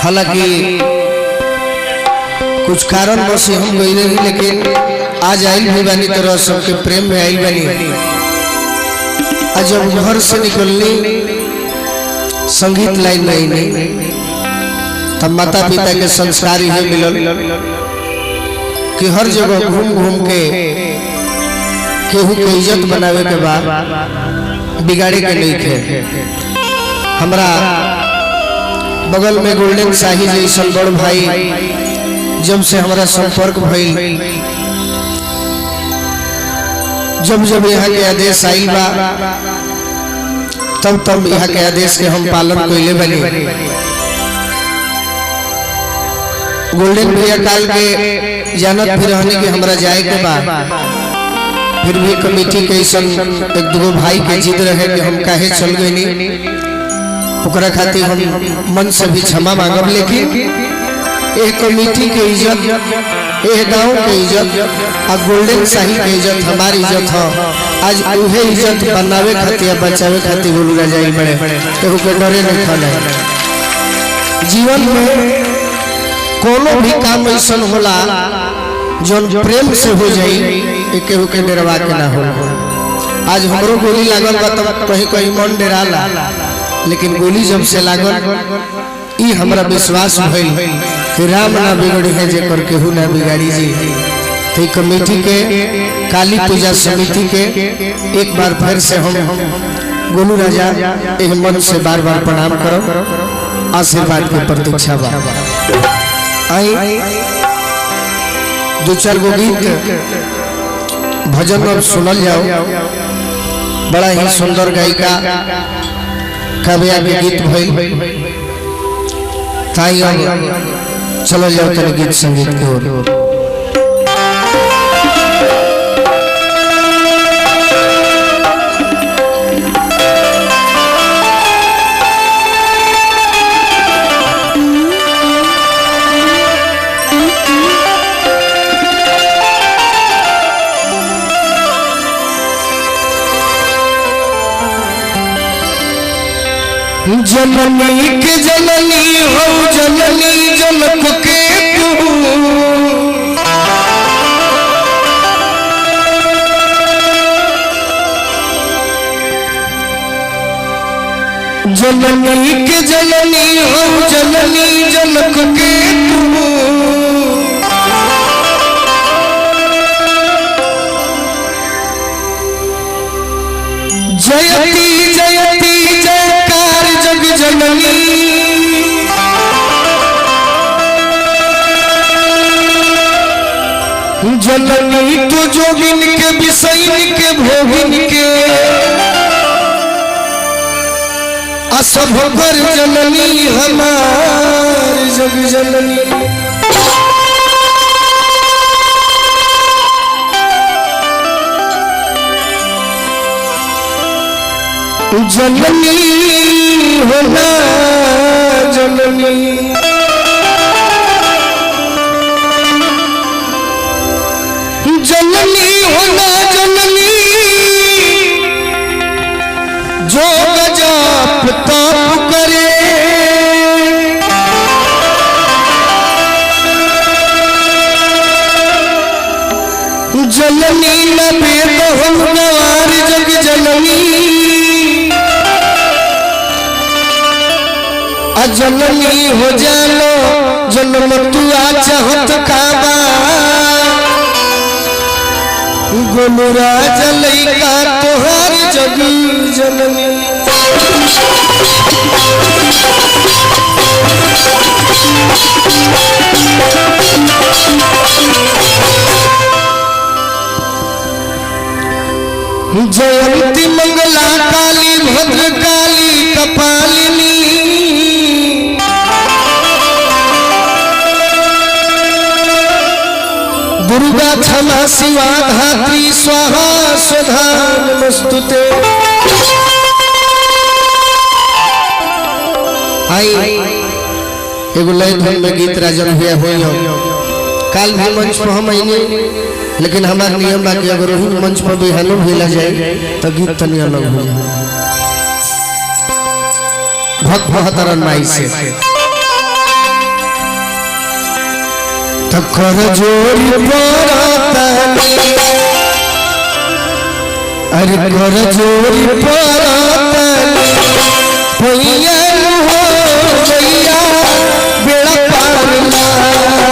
हालांकि कुछ कारण से हम गई नहीं, लेकिन आज आइल भी बानी तरह सबके प्रेम में आइल बानी। आज जब घर से निकलनी संगीत लाइन नहीं तब माता पिता के संस्कार ही मिलल कि हर जगह घूम घूम के केहू के इज्जत बनावे के बाद बिगाड़े के नहीं थे। हमरा बगल में गोल्डन शाही जैसन बड़ भाई जब से हमारा संपर्क भइल, जब जब यहाँ के आदेश आइल बा तब तब यहाँ के आदेश के हम पालन कइले बनी। गोल्डन भैया काल के जानत भी रहने के हमरा जाए के बाद, फिर भी कमेटी के एक दो भाई के जिद रहे कि हम काहे चल गए, ओकरा खातिर हम मन से भी क्षमा मांगब। लेकिन एक कमेटी के इज्जत, एक गांव के इज्जत और गोल्डन शाही के इज्जत हमारी इज्जत है। आज उहे इज्जत बनावे खातिर बचावे खातिर बोलू जाई बड़े केहू के डरे नहीं खाना। जीवन में कोनो भी काम ऐसा होला जो प्रेम से हो जाई, केहू के डरवा के ना हो। आज हमरो गोली लागल बा तब कहीं कहीं मन डराला, लेकिन गोली जब से लागल ई हमरा विश्वास भइल कि राम ना बिगड़ी है जेकर केहू ना बिगाड़ी जी। तो कमेटी के काली पूजा समिति के एक बार फिर से हम गोलू राजा एक मन से बार बार प्रणाम करो, आशीर्वाद की प्रतीक्षा बा। आई दो चार गो गीत भजन अब सुनल जाओ। बड़ा ही सुंदर गायिका काव्या के गीत भइल, ताई चलो जाओ तने गीत संगीत की ओर। जननी के जननी हो जननी जनक के तू, जननी के जननी हो जननी जनक के तू, जयती जयती जयकार जग जननी, जननी तो जोगिन के विषयन के भोगिन के असभ पर जननी हमार जग जननी। जननी होना जननी, जननी होना जननी, जो गजब तप करे जननी न भेद हम गवार जग जननी। जननी हो जानो जन्म तुआ चाहत काबा, गोलूरा जलैका तोहार जग जननी। जयंती मंगला काली भद्र काली कपालिनी, दुर्गा क्षमा शिवा धात्री स्वाहा स्वधा नमस्तुते। आई एगो लय धुन में गीत राजन हुआ हुई हो। काल भी मंच पर हम आईने, लेकिन हमार नियम बा कि अगर वही मंच पर भी हलो भेला जाए तो गीत तनी अलग हो जाए। भक्त महतरन माई से कर जोरी परातनी अरे कर जोरी परातनी भैया हो भैया बेड़ा पार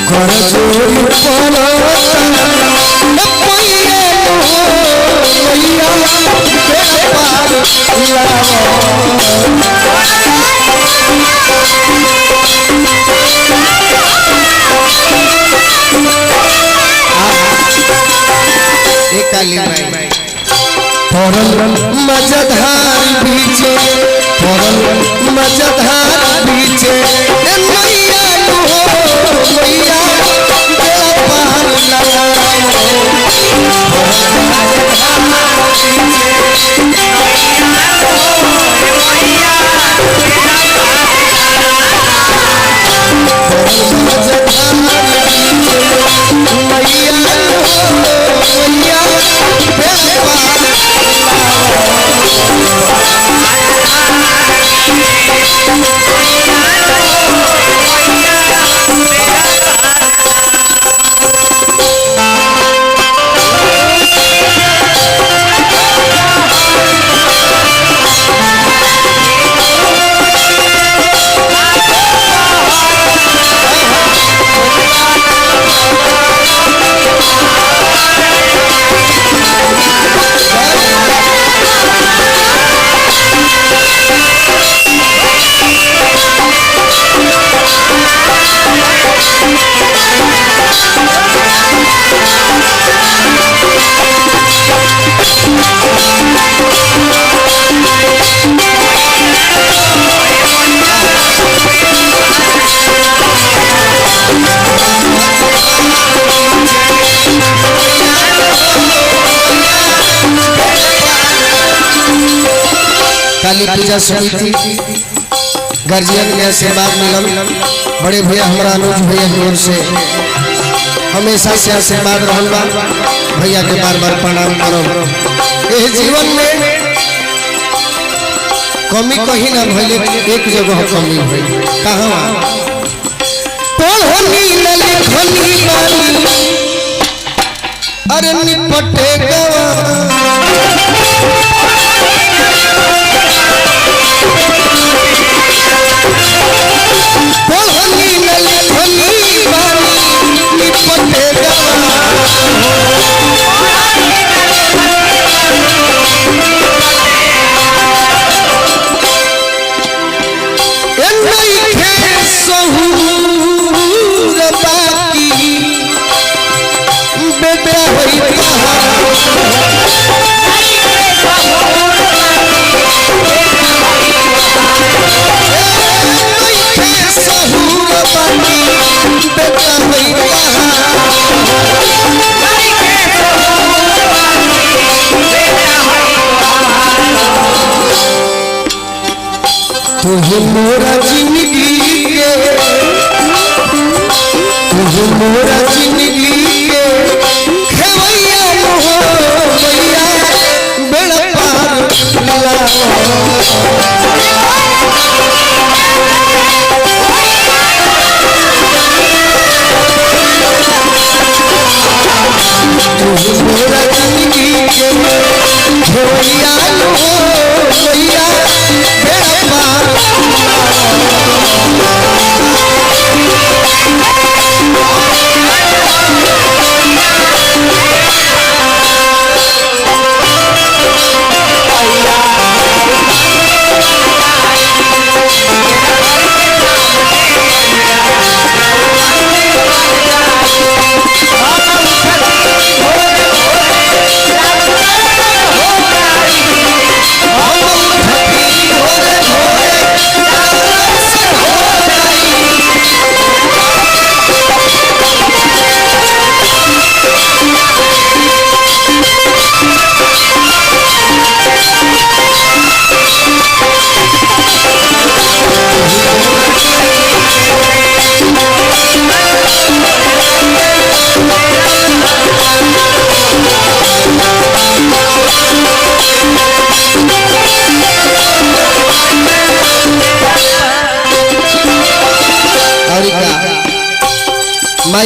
कर जोरी परातनी मजधार बीचे मजधार बीचे मैया हो मैया पार काली पूजा समिति गार्जियन में आशीर्वाद मिलल बड़े भैया हमारा अनुज भैया की ओर से हमेशा से आशीर्वाद रहल बा भैया के बार बार प्रणाम करो। इस जीवन में कमी कहीं ना भइले एक जगह कमी भइल कहां पढ़नी न लिखनी बानी अरे निपटे गवा तुझे मोरा जिंदगी के तुझे मोरा जिंदगी के खेवैया हो भैया बेड़ा पार तुझे मोरा जिंदगी के खेवैया हो भैया बेड़ा पार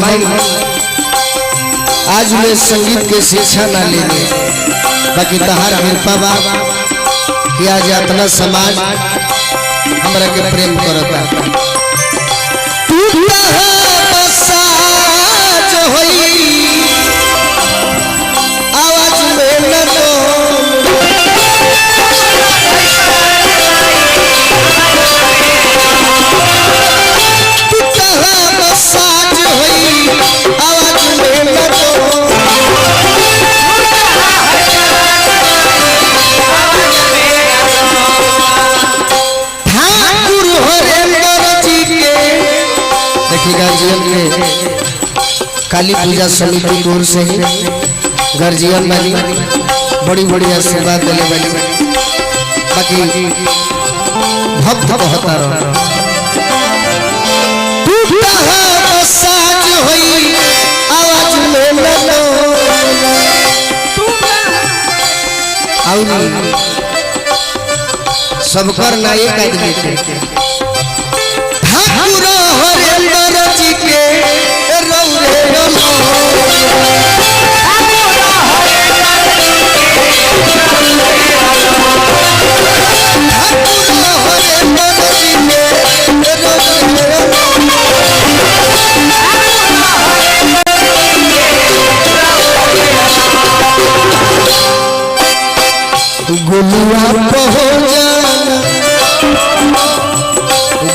माई हम आज में संगीत के शिक्षा ना लेंगे, बाकी तहार कृपा बा कि आज अपना समाज हमरा के प्रेम करता। टूटा बसा जो होई आवाज में न तो गार्जियन के काली पूजा समिति की ओर से गार्जियन वाली बड़ी बड़ी आशीर्वाद दिले वाली, बाकी भक्त कहता रहो आवाज में सबकर नायक आदमी के गुलिया हो जाना,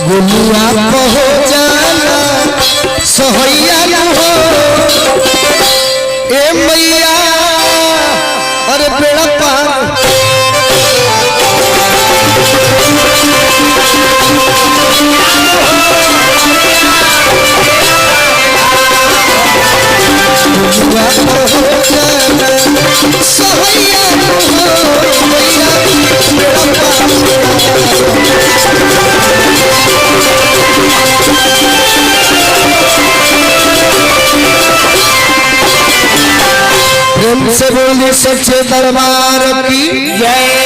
गुलिया हो जाना सोहैया हो ए मैया अरे बेड़ा पार गुलिया हो जाना सोहैया हो प्रेम से बोली सच्चे दरबार की जय।